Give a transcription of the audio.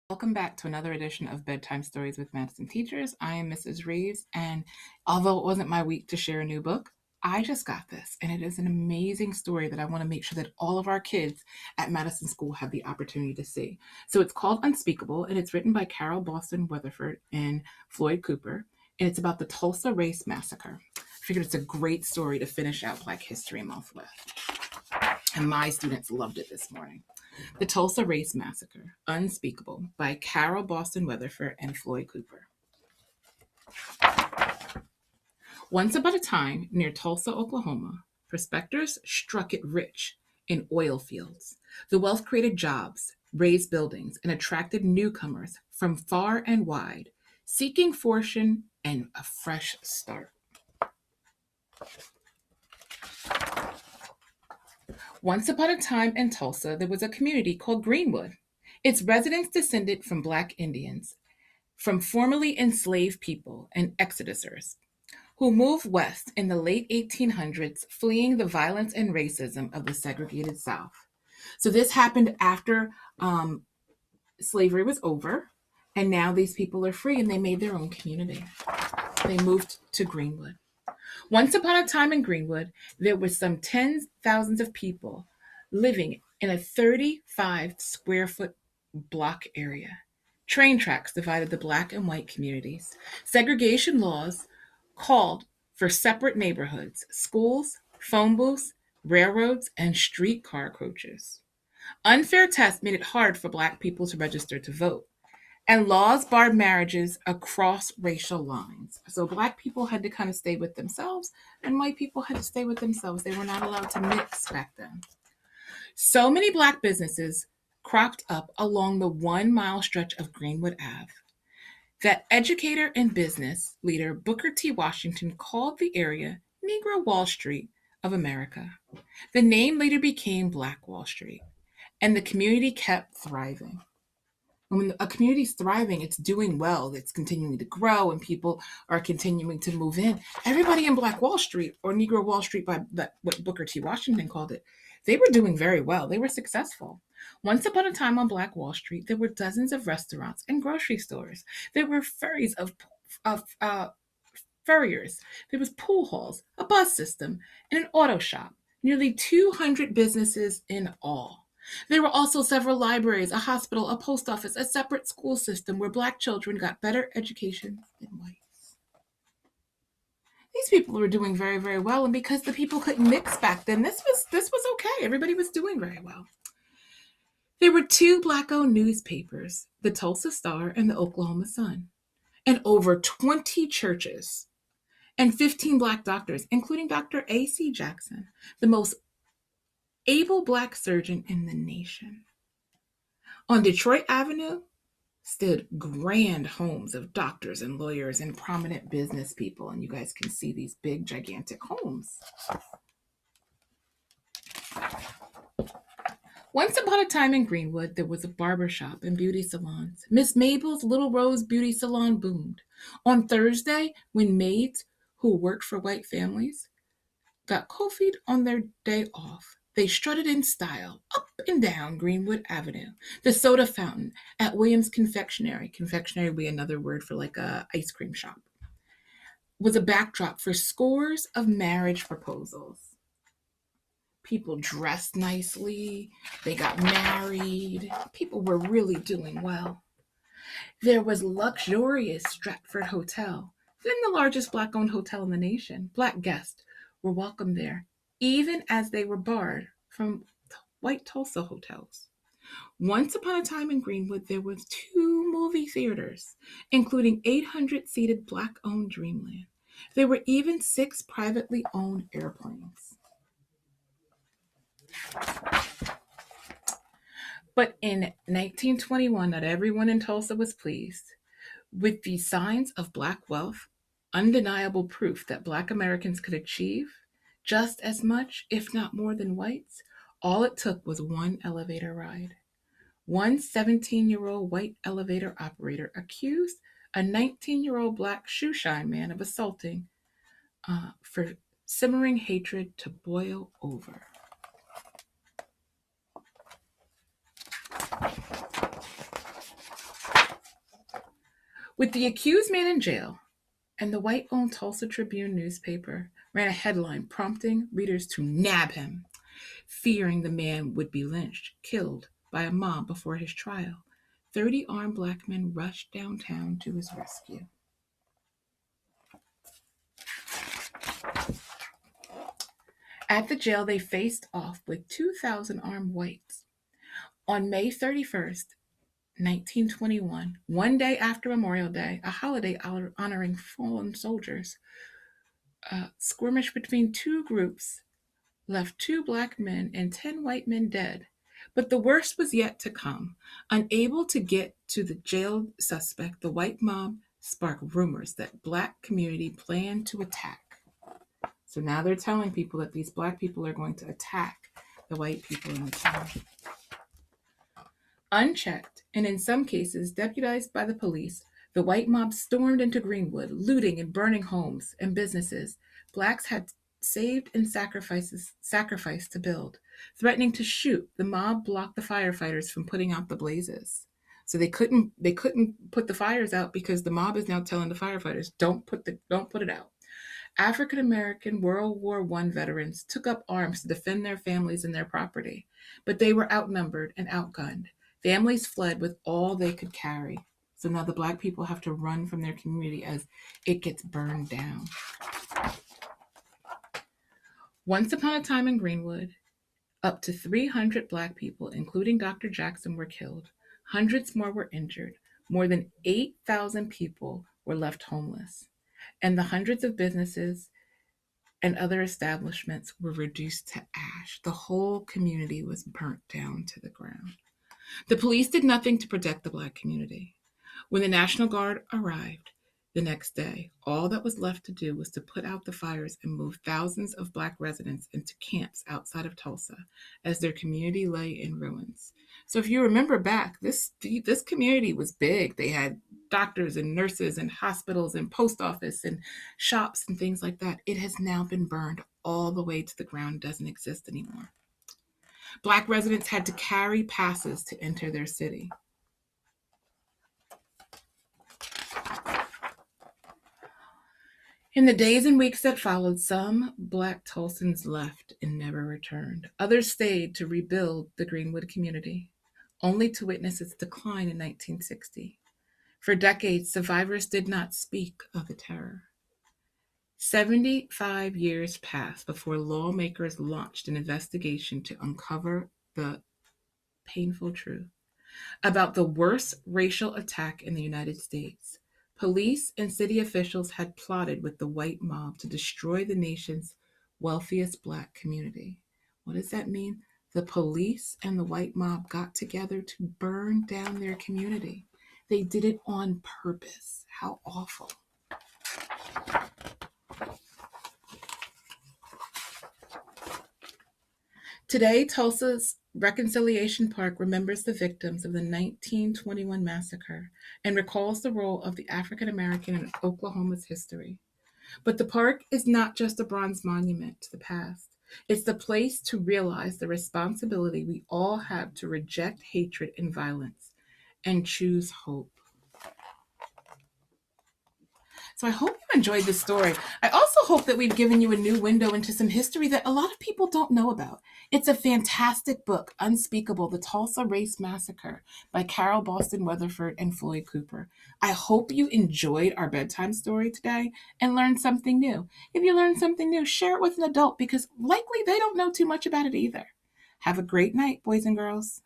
Welcome back to another edition of Bedtime Stories with Madison Teachers. I am Mrs. Reeves, and although it wasn't my week to share a new book, I just got this, and it is an amazing story that I want to make sure that all of our kids at Madison School have the opportunity to see. So it's called Unspeakable, and it's written by Carol Boston Weatherford and Floyd Cooper, and it's about the Tulsa Race Massacre. I figured it's a great story to finish out Black History Month with, and my students loved it this morning. The Tulsa Race Massacre, Unspeakable, by Carol Boston Weatherford and Floyd Cooper. Once upon a time, near Tulsa, Oklahoma, prospectors struck it rich in oil fields. The wealth created jobs, raised buildings, and attracted newcomers from far and wide, seeking fortune and a fresh start. Once upon a time in Tulsa, there was a community called Greenwood. Its residents descended from Black Indians, from formerly enslaved people and exodusers, who moved west in the late 1800s, fleeing the violence and racism of the segregated South. So this happened after slavery was over, and now these people are free and they made their own community. They moved to Greenwood. Once upon a time in Greenwood, there were some tens of thousands of people living in a 35 square foot block area. Train tracks divided the Black and white communities. Segregation laws called for separate neighborhoods, schools, phone booths, railroads, and streetcar coaches. Unfair tests made it hard for Black people to register to vote, and laws barred marriages across racial lines. So Black people had to kind of stay with themselves, and white people had to stay with themselves. They were not allowed to mix back then. So many Black businesses cropped up along the 1 mile stretch of Greenwood Ave that educator and business leader Booker T. Washington called the area Negro Wall Street of America. The name later became Black Wall Street, and the community kept thriving. When a community is thriving, it's doing well, it's continuing to grow, and people are continuing to move in. Everybody in Black Wall Street, or Negro Wall Street, by what Booker T. Washington called it, they were doing very well. They were successful. Once upon a time on Black Wall Street, there were dozens of restaurants and grocery stores. There were ferries of furriers. There was pool halls, a bus system, and an auto shop. Nearly 200 businesses in all. There were also several libraries, a hospital, a post office, a separate school system where Black children got better education than whites. These people were doing very, very well, and because the people couldn't mix back then, this was okay. Everybody was doing very well. There were 2 Black-owned newspapers, the Tulsa Star and the Oklahoma Sun, and over 20 churches, and 15 Black doctors, including Dr. A.C. Jackson, the most able Black surgeon in the nation. On Detroit Avenue stood grand homes of doctors and lawyers and prominent business people, and you guys can see these big, gigantic homes. Once upon a time in Greenwood, there was a barber shop and beauty salons. Miss Mabel's Little Rose Beauty Salon boomed. On Thursday, when maids who worked for white families got coffeed on their day off, they strutted in style up and down Greenwood Avenue. The soda fountain at Williams Confectionery would be another word for like a ice cream shop, was a backdrop for scores of marriage proposals. People dressed nicely, they got married, people were really doing well. There was luxurious Stratford Hotel, then the largest Black-owned hotel in the nation. Black guests were welcome there, even as they were barred from white Tulsa hotels. Once upon a time in Greenwood, there was 2 movie theaters, including 800-seated Black-owned Dreamland. There were even 6 privately owned airplanes. But in 1921, not everyone in Tulsa was pleased. With the signs of Black wealth, undeniable proof that Black Americans could achieve just as much, if not more than whites, all it took was one elevator ride. One 17-year-old white elevator operator accused a 19-year-old Black shoeshine man of assaulting for simmering hatred to boil over. With the accused man in jail, and the white owned Tulsa Tribune newspaper ran a headline prompting readers to nab him, fearing the man would be lynched, killed by a mob before his trial. 30 armed black men rushed downtown to his rescue. At the jail, they faced off with 2,000 armed whites. On May 31st, 1921, one day after Memorial Day, a holiday honoring fallen soldiers, a skirmish between two groups left 2 black men and 10 white men dead. But the worst was yet to come. Unable to get to the jailed suspect, the white mob sparked rumors that black community planned to attack. So now they're telling people that these black people are going to attack the white people in the town. Unchecked, and in some cases deputized by the police, the white mob stormed into Greenwood, looting and burning homes and businesses blacks had saved and sacrificed to build. Threatening to shoot, the mob blocked the firefighters from putting out the blazes. So they couldn't put the fires out because the mob is now telling the firefighters, don't put it out. African American World War I veterans took up arms to defend their families and their property, but they were outnumbered and outgunned. Families fled with all they could carry. So now the black people have to run from their community as it gets burned down. Once upon a time in Greenwood, up to 300 black people, including Dr. Jackson, were killed. Hundreds more were injured. More than 8,000 people were left homeless. And the hundreds of businesses and other establishments were reduced to ash. The whole community was burnt down to the ground. The police did nothing to protect the black community. When the National Guard arrived the next day, all that was left to do was to put out the fires and move thousands of black residents into camps outside of Tulsa as their community lay in ruins. So if you remember back, this community was big. They had doctors and nurses and hospitals and post office and shops and things like that. It has now been burned all the way to the ground, doesn't exist anymore. Black residents had to carry passes to enter their city. In the days and weeks that followed, some black Tulsans left and never returned. Others stayed to rebuild the Greenwood community, only to witness its decline in 1960. For decades, survivors did not speak of the terror. 75 years passed before lawmakers launched an investigation to uncover the painful truth about the worst racial attack in the United States. Police and city officials had plotted with the white mob to destroy the nation's wealthiest black community. What does that mean? The police and the white mob got together to burn down their community. They did it on purpose. How awful. Today, Tulsa's Reconciliation Park remembers the victims of the 1921 massacre and recalls the role of the African American in Oklahoma's history. But the park is not just a bronze monument to the past. It's the place to realize the responsibility we all have to reject hatred and violence and choose hope. So I hope you enjoyed this story. I also hope that we've given you a new window into some history that a lot of people don't know about. It's a fantastic book, Unspeakable, The Tulsa Race Massacre by Carol Boston Weatherford and Floyd Cooper. I hope you enjoyed our bedtime story today and learned something new. If you learned something new, share it with an adult because likely they don't know too much about it either. Have a great night, boys and girls.